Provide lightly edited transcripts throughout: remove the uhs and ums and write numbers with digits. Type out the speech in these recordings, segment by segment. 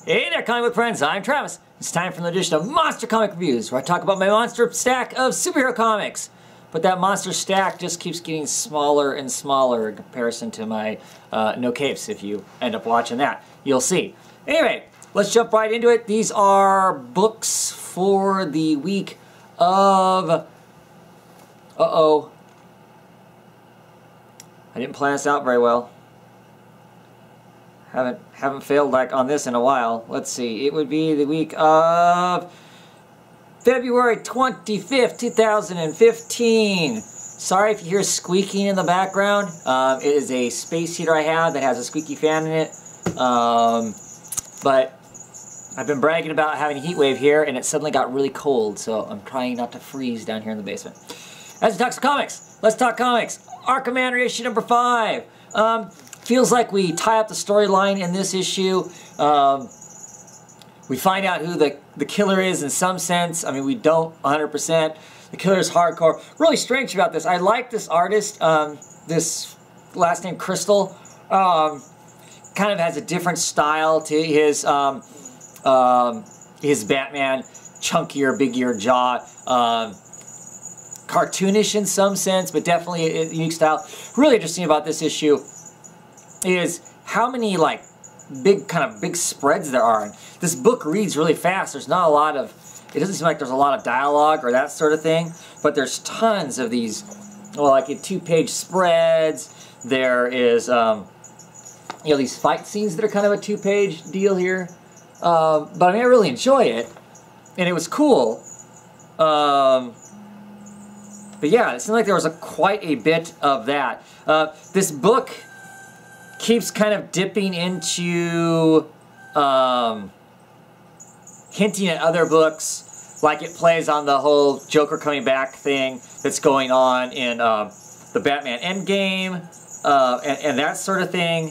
Hey there, comic book friends, I'm Travis. It's time for an edition of Monster Comic Reviews, where I talk about my monster stack of superhero comics. But that monster stack just keeps getting smaller and smaller in comparison to my no capes. If you end up watching that, you'll see. Anyway, let's jump right into it. These are books for the week of... I didn't plan this out very well. Haven't failed like on this in a while. Let's see. It would be the week of February 25th, 2015. Sorry if you hear squeaking in the background. It is a space heater I have that has a squeaky fan in it. But I've been bragging about having a heat wave here, and it suddenly got really cold, so I'm trying not to freeze down here in the basement. As we talk some comics, let's talk comics. Arkham Manor issue number 5. Feels like we tie up the storyline in this issue. We find out who the killer is in some sense. I mean, we don't 100%. The killer is hardcore. Really strange about this. I like this artist, this last name Crystal. Kind of has a different style to his Batman, chunkier, bigger jaw. Cartoonish in some sense, but definitely a unique style. Really interesting about this issue is how many like big spreads there are. This book reads really fast. There's not a lot of, it doesn't seem like there's a lot of dialogue or that sort of thing, but there's tons of these, well, like in 2-page spreads. There is, you know, these fight scenes that are kind of a 2-page deal here. But I mean, I really enjoy it, and it was cool. But yeah, it seemed like there was quite a bit of that. This book keeps kind of dipping into hinting at other books, like it plays on the whole Joker coming back thing that's going on in the Batman Endgame, and that sort of thing.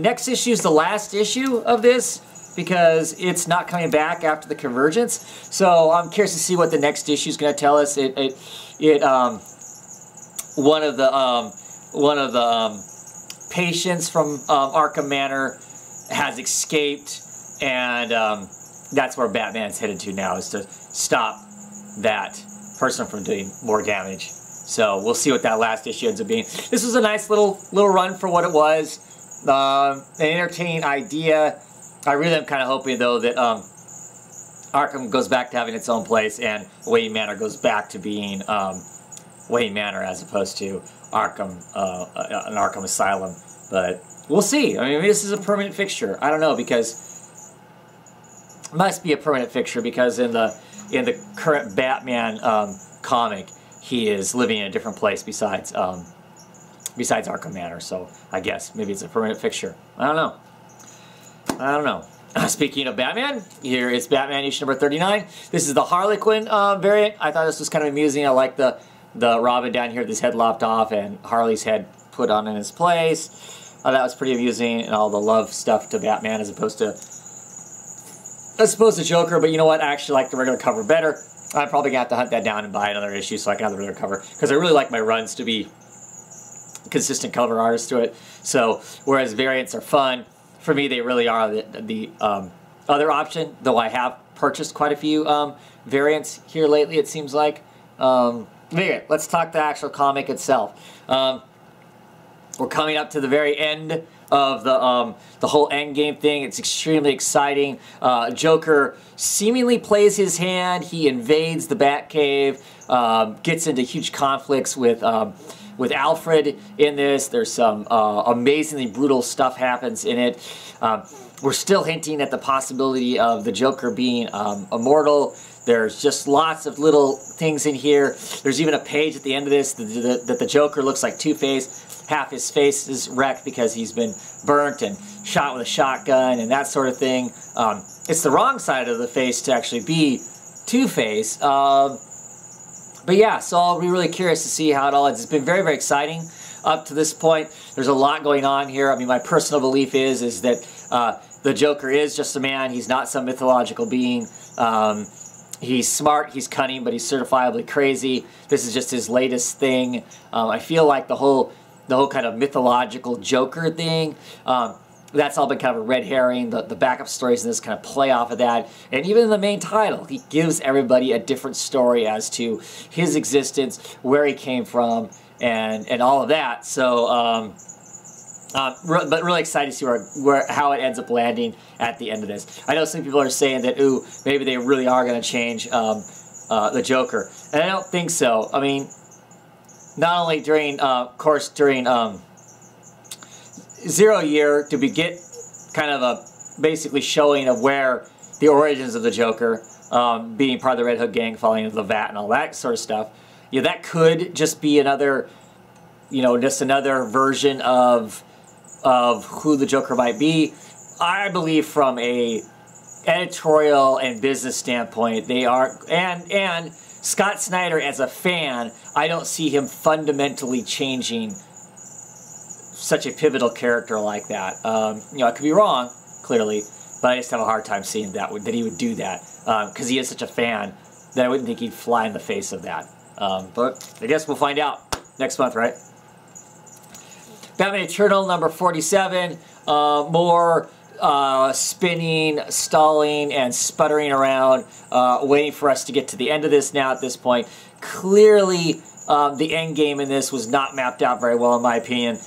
Next issue is the last issue of this, because it's not coming back after the Convergence. So I'm curious to see what the next issue is going to tell us. One of the patients from Arkham Manor has escaped, and that's where Batman's headed to now, is to stop that person from doing more damage. So we'll see what that last issue ends up being. This was a nice little run for what it was. An entertaining idea. I really am kind of hoping, though, that Arkham goes back to having its own place, and Wayne Manor goes back to being Wayne Manor as opposed to Arkham, an Arkham Asylum. But we'll see. I mean, maybe this is a permanent fixture. I don't know, because it must be a permanent fixture, because in the current Batman comic, he is living in a different place besides Arkham Manor. So I guess maybe it's a permanent fixture. I don't know. Speaking of Batman, here is Batman issue number 39. This is the Harlequin variant. I thought this was kind of amusing. I like the Robin down here with his head lopped off and Harley's head put on in his place. That was pretty amusing, and all the love stuff to Batman as opposed to Joker. But you know what? I actually like the regular cover better. I'm probably going to have to hunt that down and buy another issue so I can have the regular cover, because I really like my runs to be consistent cover artists to it. So whereas variants are fun, for me, they really are the other option, though I have purchased quite a few variants here lately, it seems like. Anyway, let's talk the actual comic itself. We're coming up to the very end of the whole Endgame thing. It's extremely exciting. Joker seemingly plays his hand. He invades the Batcave, gets into huge conflicts with Alfred in this. There's some amazingly brutal stuff happens in it. We're still hinting at the possibility of the Joker being immortal. There's just lots of little things in here. There's even a page at the end of this that the Joker looks like Two-Face. Half his face is wrecked because he's been burnt and shot with a shotgun and that sort of thing. It's the wrong side of the face to actually be Two-Face. But yeah, so I'll be really curious to see how it all ends. It's been very, very exciting up to this point. There's a lot going on here. I mean, my personal belief is that the Joker is just a man. He's not some mythological being. He's smart, he's cunning, but he's certifiably crazy. This is just his latest thing. I feel like the whole kind of mythological Joker thing that's all been kind of a red herring. The backup stories in this kind of play off of that. And even in the main title, he gives everybody a different story as to his existence, where he came from, and all of that. So, but really excited to see how it ends up landing at the end of this. I know some people are saying that, ooh, maybe they really are going to change the Joker. And I don't think so. I mean, not only during, of course, during... 0 Year, do we get kind of a basically showing of where the origins of the Joker, being part of the Red Hood gang, falling into the vat and all that sort of stuff. Yeah, that could just be another, just another version of who the Joker might be. I believe from a editorial and business standpoint, they are, and Scott Snyder as a fan, I don't see him fundamentally changing such a pivotal character like that. I could be wrong, clearly, but I just have a hard time seeing that he would do that, because he is such a fan that I wouldn't think he'd fly in the face of that. But I guess we'll find out next month, right? Batman Eternal number 47. More spinning, stalling, and sputtering around, waiting for us to get to the end of this now at this point. Clearly, the end game in this was not mapped out very well, in my opinion.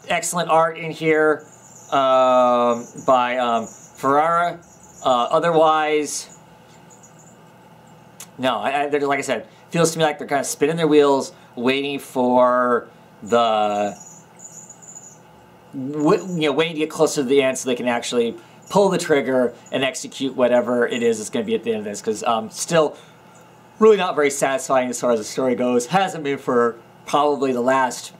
Excellent art in here by Ferrara. Otherwise, no, like I said, feels to me like they're kind of spinning their wheels, waiting for waiting to get closer to the end so they can actually pull the trigger and execute whatever it is that's going to be at the end of this. Because still, really not very satisfying as far as the story goes. Hasn't been for probably the last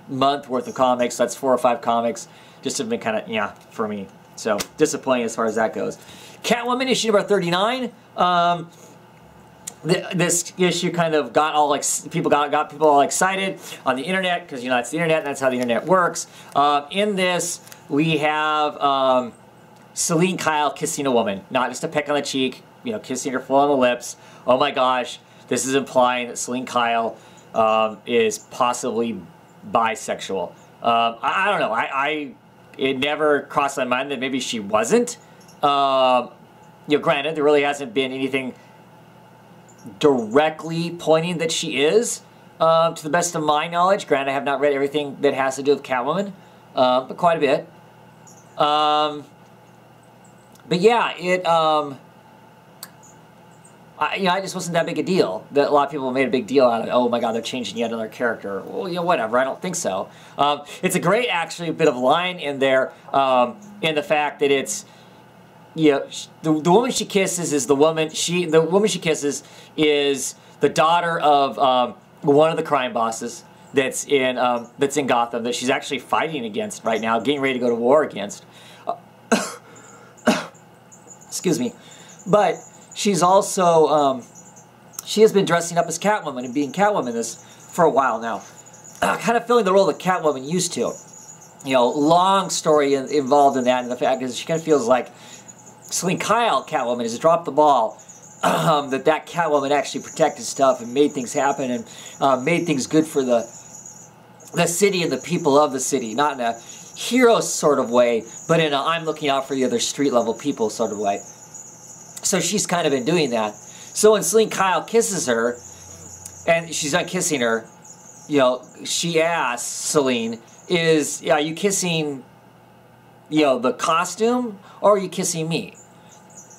month worth of comics. That's 4 or 5 comics. Just have been kind of, for me. So, disappointing as far as that goes. Catwoman, issue number 39. This issue kind of got all people all excited on the internet, because it's the internet and that's how the internet works. In this, we have Selene Kyle kissing a woman. Not just a peck on the cheek, kissing her full on the lips. Oh my gosh, this is implying that Selene Kyle is possibly bisexual. I don't know. It never crossed my mind that maybe she wasn't. Granted, there really hasn't been anything directly pointing that she is, to the best of my knowledge. Granted, I have not read everything that has to do with Catwoman, but quite a bit. But yeah, I just wasn't that big a deal. That a lot of people made a big deal out of it. Oh my God, they're changing yet another character. Well, whatever. I don't think so. It's a great, actually, bit of line in there, in the fact that it's, the woman she kisses is the woman she kisses is the daughter of one of the crime bosses that's in Gotham, that she's actually fighting against right now, getting ready to go to war against. Excuse me, but she's also, she has been dressing up as Catwoman and being Catwoman this for a while now. Kind of filling the role that Catwoman used to. Long story involved in that, and the fact is she kind of feels like Selene Kyle Catwoman has dropped the ball. that Catwoman actually protected stuff and made things happen and made things good for the city and the people of the city. Not in a hero sort of way, but in a I'm looking out for the other street level people sort of way. So she's kind of been doing that. So when Selene Kyle kisses her, and she's not kissing her, she asks Selene, are you kissing, the costume, or are you kissing me?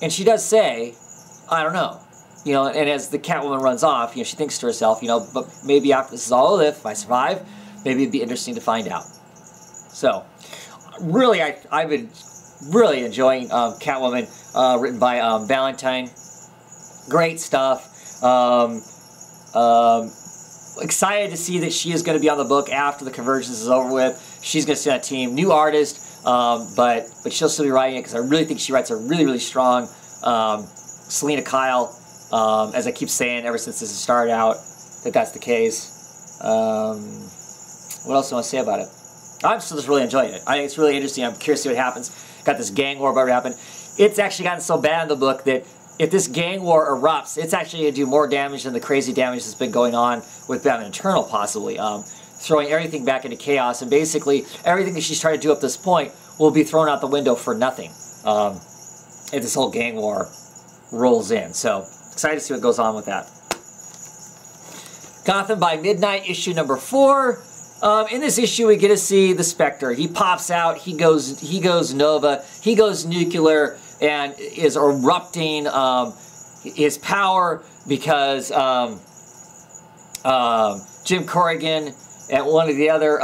And she does say, I don't know. And as the Catwoman runs off, she thinks to herself, but maybe after this is all over, if I survive, maybe it'd be interesting to find out. So, really, I've been really enjoying Catwoman, written by Valentine. Great stuff. Excited to see that she is going to be on the book after the Convergence is over with. She's going to stay on that team. New artist, but she'll still be writing it because I really think she writes a really, really strong Selena Kyle. As I keep saying ever since this has started out, that's the case. What else do I want to say about it? I'm still just really enjoying it. I think it's really interesting. I'm curious to see what happens. Got this gang war about to happen. It's actually gotten so bad in the book that if this gang war erupts, it's actually going to do more damage than the crazy damage that's been going on with Batman Eternal, possibly. throwing everything back into chaos, and basically everything that she's tried to do up this point will be thrown out the window for nothing if this whole gang war rolls in. So excited to see what goes on with that. Gotham by Midnight, issue number 4. In this issue, we get to see the Spectre. He pops out. He goes Nova. He goes nuclear and is erupting his power because Jim Corrigan and one of the other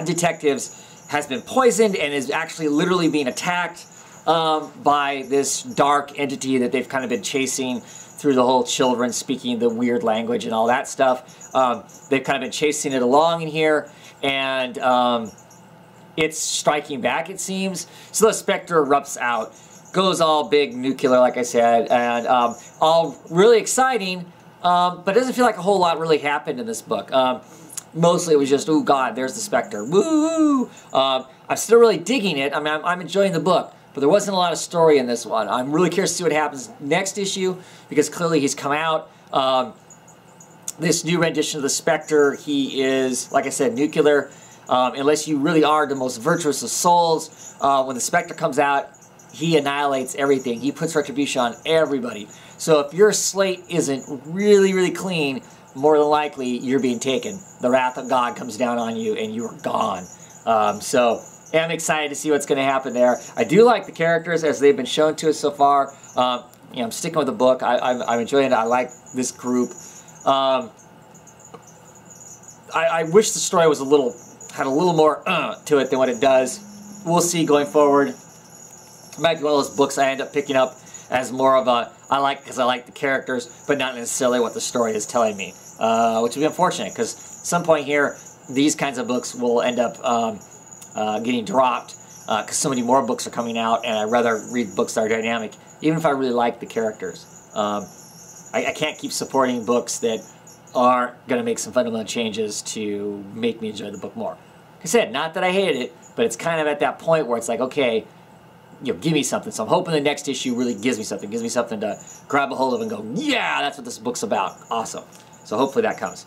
detectives has been poisoned and is actually literally being attacked by this dark entity that they've kind of been chasing through the whole children speaking the weird language and all that stuff. They've kind of been chasing it along in here, and it's striking back, it seems. So the Spectre erupts out, goes all big nuclear, like I said, and all really exciting, but it doesn't feel like a whole lot really happened in this book. Mostly it was just, oh God, there's the Spectre, woo! I'm still really digging it. I mean, I'm enjoying the book, but there wasn't a lot of story in this one. I'm really curious to see what happens next issue, because clearly he's come out. This new rendition of the Spectre, he is, like I said, nuclear. Unless you really are the most virtuous of souls, when the Spectre comes out, he annihilates everything. He puts retribution on everybody. So if your slate isn't really, really clean, more than likely you're being taken. The wrath of God comes down on you and you're gone. So I'm excited to see what's going to happen there. I do like the characters as they've been shown to us so far. You know, I'm sticking with the book. I'm enjoying it. I like this group. I wish the story was had a little more to it than what it does. We'll see going forward. It might be one of those books I end up picking up as more of a because I like the characters, but not necessarily what the story is telling me, which would be unfortunate, because at some point here, these kinds of books will end up getting dropped because so many more books are coming out, and I'd rather read books that are dynamic, even if I really like the characters. I can't keep supporting books that aren't going to make some fundamental changes to make me enjoy the book more. Like I said, not that I hated it, but it's kind of at that point where it's like, okay, you know, give me something. So I'm hoping the next issue really gives me something to grab a hold of and go, yeah, that's what this book's about. Awesome. So hopefully that comes.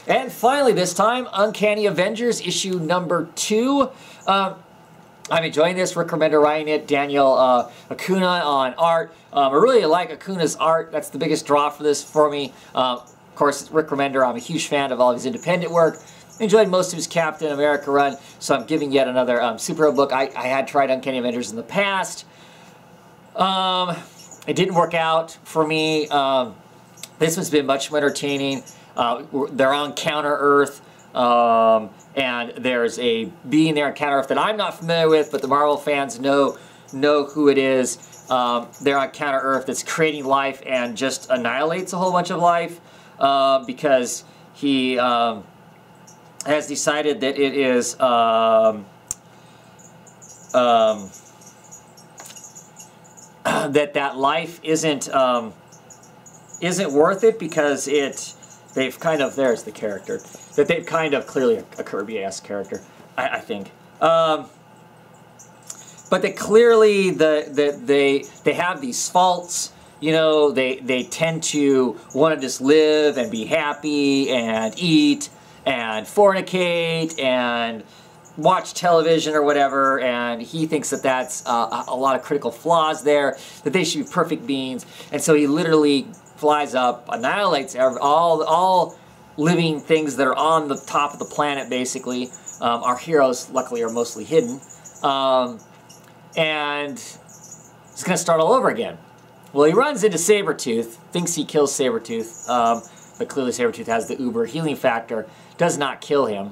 And finally this time, Uncanny Avengers, issue number 2. I'm enjoying this. Rick Remender writing it. Daniel Acuna on art. I really like Acuna's art. That's the biggest draw for this for me. Of course, Rick Remender, I'm a huge fan of all of his independent work. Enjoyed most of his Captain America run, so I'm giving yet another superhero book. I had tried Uncanny Avengers in the past. It didn't work out for me. This one's been much more entertaining. They're on Counter-Earth, and there's a being there on Counter-Earth that I'm not familiar with, but the Marvel fans know who it is. They're on Counter-Earth that's creating life and just annihilates a whole bunch of life because he has decided that it is that life isn't worth it, because they've kind of, there's the character, that they've kind of, clearly a Kirby-esque character, I think, but that clearly they have these faults. You know, they tend to want to just live and be happy and eat and fornicate and watch television or whatever, and he thinks that that's a lot of critical flaws there, that they should be perfect beings, and so he literally flies up, annihilates all living things that are on the top of the planet, basically. Our heroes, luckily, are mostly hidden, and he's going to start all over again. Well, he runs into Sabretooth, thinks he kills Sabretooth, but clearly Sabretooth has the uber healing factor, does not kill him.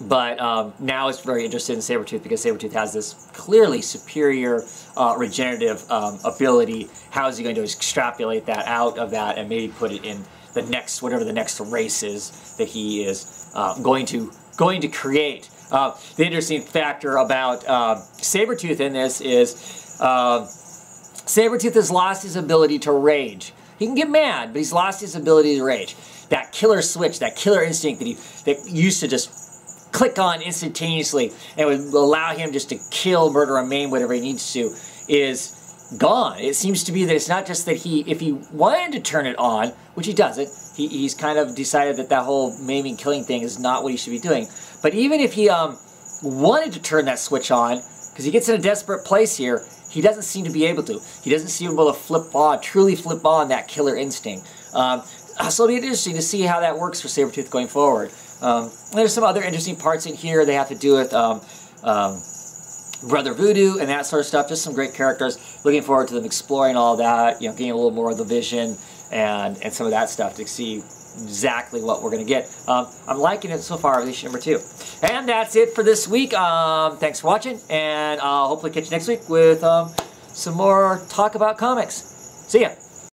But now is very interested in Sabretooth because Sabretooth has this clearly superior regenerative ability. How is he going to extrapolate that out of that and maybe put it in the next, whatever the next race is that he is going to create? The interesting factor about Sabretooth in this is Sabretooth has lost his ability to rage. He can get mad, but he's lost his ability to rage. That killer switch, that killer instinct that used to just click on instantaneously and would allow him just to kill, murder, and maim whatever he needs to, is gone. It seems to be that it's not just that if he wanted to turn it on, which he doesn't, he's kind of decided that whole maiming, killing thing is not what he should be doing. But even if he wanted to turn that switch on, because he gets in a desperate place here, he doesn't seem to be able to. He doesn't seem able to truly flip on that killer instinct. So it'll be interesting to see how that works for Sabretooth going forward. There's some other interesting parts in here. They have to do with Brother Voodoo and that sort of stuff. Just some great characters. Looking forward to them exploring all that, you know, getting a little more of the vision and some of that stuff to see exactly what we're going to get. I'm liking it so far, issue number 2. And that's it for this week. Thanks for watching, and I'll hopefully catch you next week with some more talk about comics. See ya!